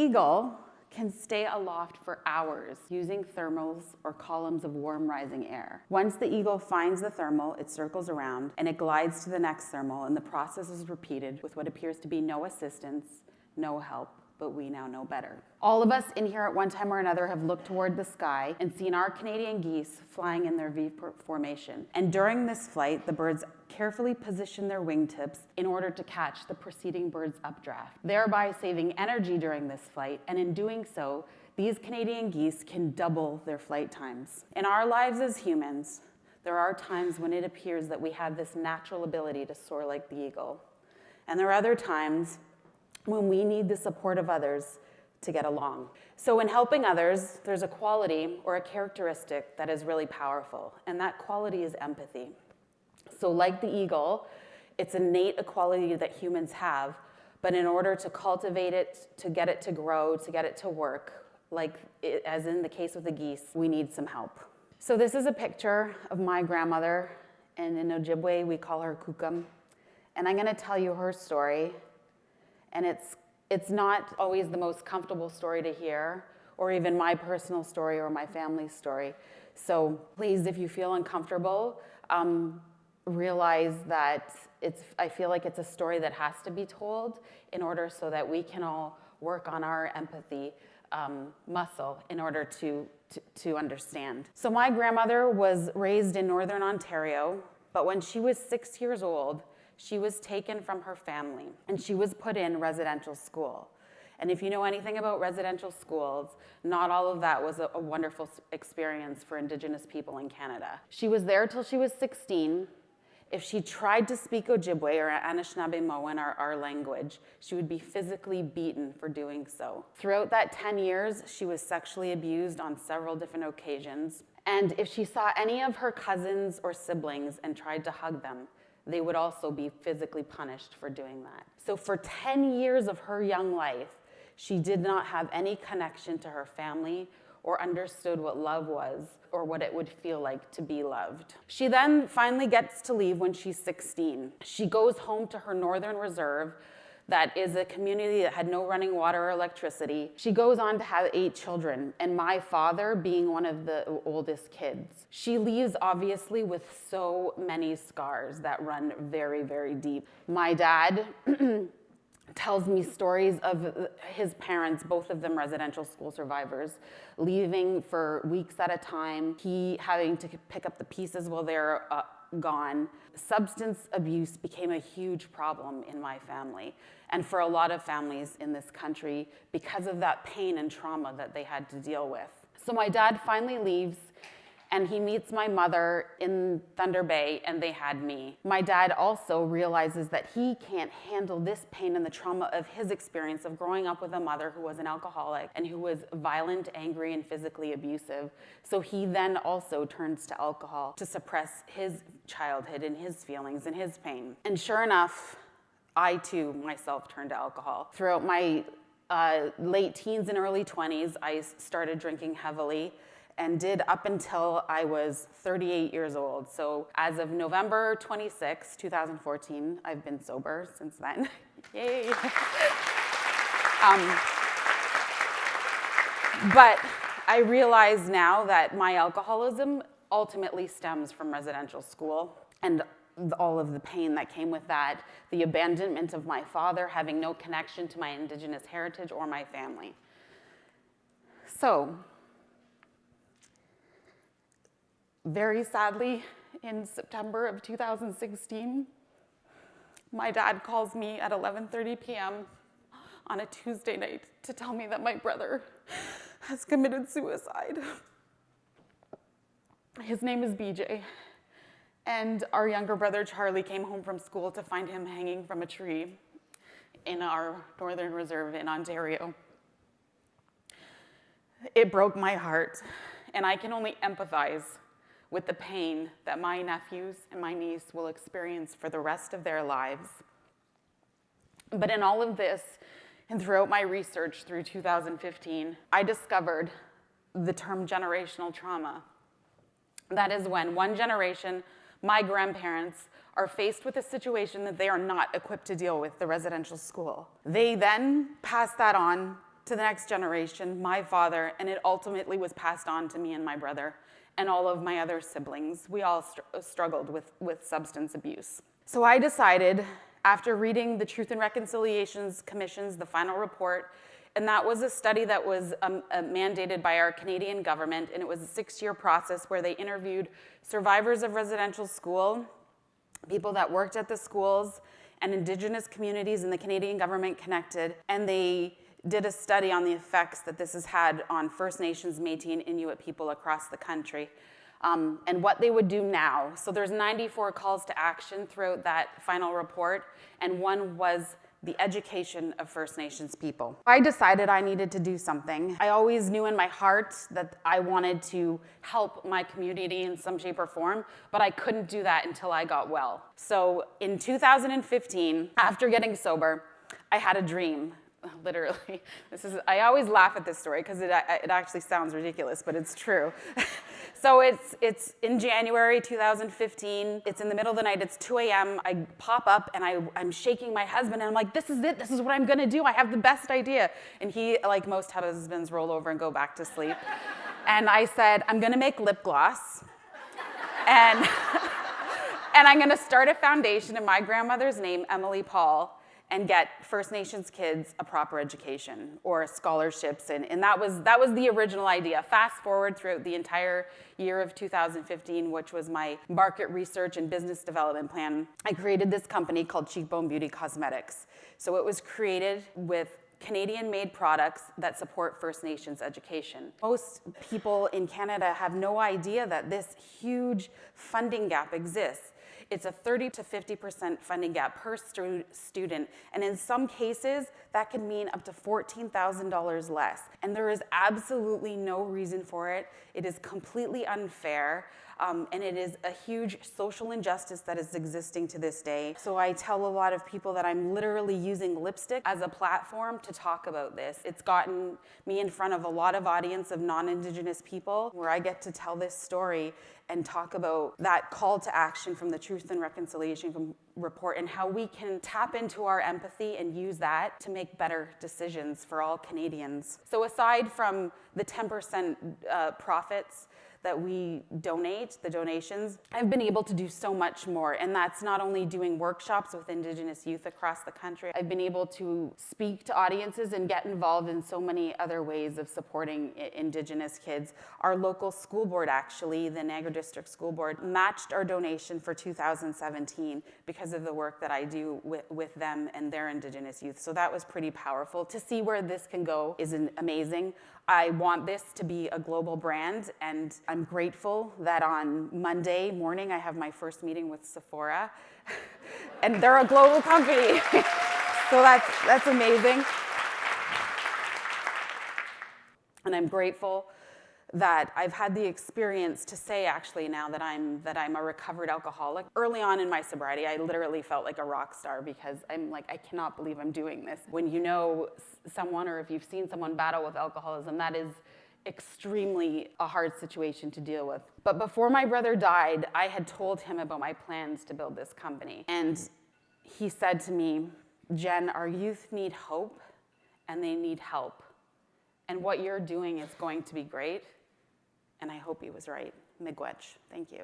eagle can stay aloft for hours using thermals or columns of warm rising air. Once the eagle finds the thermal, it circles around and it glides to the next thermal, and the process is repeated with what appears to be no assistance, no help, but we now know better. All of us in here at one time or another have looked toward the sky and seen our Canadian geese flying in their V formation. And during this flight, the birds carefully position their wingtips in order to catch the preceding bird's updraft, thereby saving energy during this flight. And in doing so, these Canadian geese can double their flight times. In our lives as humans, there are times when it appears that we have this natural ability to soar like the eagle. And there are other times when we need the support of others to get along. So in helping others, there's a quality or a characteristic that is really powerful, and that quality is empathy. So like the eagle, it's innate a quality that humans have, but in order to cultivate it, to get it to grow, to get it to work, as in the case of the geese, we need some help. So this is a picture of my grandmother, and in Ojibwe, we call her Kukam. And I'm gonna tell you her story, and it's not always the most comfortable story to hear, or even my personal story or my family's story. So please, if you feel uncomfortable, realize that I feel like it's a story that has to be told in order so that we can all work on our empathy muscle in order to understand. So my grandmother was raised in Northern Ontario, but when she was 6 years old, she was taken from her family and she was put in residential school. And if you know anything about residential schools, not all of that was a wonderful experience for Indigenous people in Canada. She was there till she was 16. If she tried to speak Ojibwe or Anishinaabemowin, our language, she would be physically beaten for doing so. Throughout that 10 years, she was sexually abused on several different occasions. And if she saw any of her cousins or siblings and tried to hug them, they would also be physically punished for doing that. So for 10 years of her young life, she did not have any connection to her family or understood what love was or what it would feel like to be loved. She then finally gets to leave when she's 16. She goes home to her Northern Reserve, that is a community that had no running water or electricity. She goes on to have 8 children, and my father being one of the oldest kids. She leaves obviously with so many scars that run very, very deep. My dad tells me stories of his parents, both of them residential school survivors, leaving for weeks at a time, he having to pick up the pieces while they're gone. Substance abuse became a huge problem in my family and for a lot of families in this country because of that pain and trauma that they had to deal with. So my dad finally leaves and he meets my mother in Thunder Bay, and they had me. My dad also realizes that he can't handle this pain and the trauma of his experience of growing up with a mother who was an alcoholic and who was violent, angry, and physically abusive. So he then also turns to alcohol to suppress his childhood and his feelings and his pain. And sure enough, I too myself turned to alcohol. Throughout my late teens and early 20s, I started drinking heavily, and did up until I was 38 years old. So as of November 26, 2014, I've been sober since then. Yay. But I realize now that my alcoholism ultimately stems from residential school and all of the pain that came with that, the abandonment of my father, having no connection to my Indigenous heritage or my family. So, very sadly, in September of 2016, my dad calls me at 11:30 p.m. on a Tuesday night to tell me that my brother has committed suicide. His name is BJ, and our younger brother Charlie came home from school to find him hanging from a tree in our Northern Reserve in Ontario. It broke my heart, and I can only empathize with the pain that my nephews and my niece will experience for the rest of their lives. But in all of this, and throughout my research through 2015, I discovered the term generational trauma. That is when one generation, my grandparents, are faced with a situation that they are not equipped to deal with, the residential school. They then pass that on to the next generation, my father, and it ultimately was passed on to me and my brother and all of my other siblings. We all struggled with substance abuse. So I decided, after reading the Truth and Reconciliations Commission's, the final report, and that was a study that was mandated by our Canadian government, and it was a 6-year process where they interviewed survivors of residential school, people that worked at the schools, and Indigenous communities and the Canadian government connected, and they did a study on the effects that this has had on First Nations, Métis, and Inuit people across the country, and what they would do now. So there's 94 calls to action throughout that final report, and one was the education of First Nations people. I decided I needed to do something. I always knew in my heart that I wanted to help my community in some shape or form, but I couldn't do that until I got well. So in 2015, after getting sober, I had a dream. Literally, I always laugh at this story because it actually sounds ridiculous, but it's true. So it's in January 2015. It's in the middle of the night. It's 2 a.m. I pop up and I'm shaking my husband and I'm like, this is it. This is what I'm gonna do. I have the best idea. And he, like most husbands, roll over and go back to sleep. And I said, I'm gonna make lip gloss. And I'm gonna start a foundation in my grandmother's name, Emily Paul, and get First Nations kids a proper education or scholarships. And that was the original idea. Fast forward throughout the entire year of 2015, which was my market research and business development plan, I created this company called Cheekbone Beauty Cosmetics. So it was created with Canadian-made products that support First Nations education. Most people in Canada have no idea that this huge funding gap exists. It's a 30 to 50% funding gap per student, and in some cases, that can mean up to $14,000 less. And there is absolutely no reason for it. It is completely unfair, and it is a huge social injustice that is existing to this day. So I tell a lot of people that I'm literally using lipstick as a platform to talk about this. It's gotten me in front of a lot of audience of non-Indigenous people where I get to tell this story and talk about that call to action from the Truth and Reconciliation report and how we can tap into our empathy and use that to make better decisions for all Canadians. So aside from the 10% profits that we donate, the donations, I've been able to do so much more. And that's not only doing workshops with Indigenous youth across the country. I've been able to speak to audiences and get involved in so many other ways of supporting Indigenous kids. Our local school board, actually, the Niagara District School Board, matched our donation for 2017 because of the work that I do with them and their Indigenous youth. So that was pretty powerful. To see where this can go is amazing. I want this to be a global brand, and I'm grateful that on Monday morning I have my first meeting with Sephora, and they're a global company, so that's amazing. And I'm grateful that I've had the experience to say actually now that I'm a recovered alcoholic. Early on in my sobriety, I literally felt like a rock star because I'm like, I cannot believe I'm doing this. When you know someone or if you've seen someone battle with alcoholism, that is extremely a hard situation to deal with. But before my brother died, I had told him about my plans to build this company. And he said to me, Jen, our youth need hope and they need help. And what you're doing is going to be great. And I hope he was right. Miigwech. Thank you.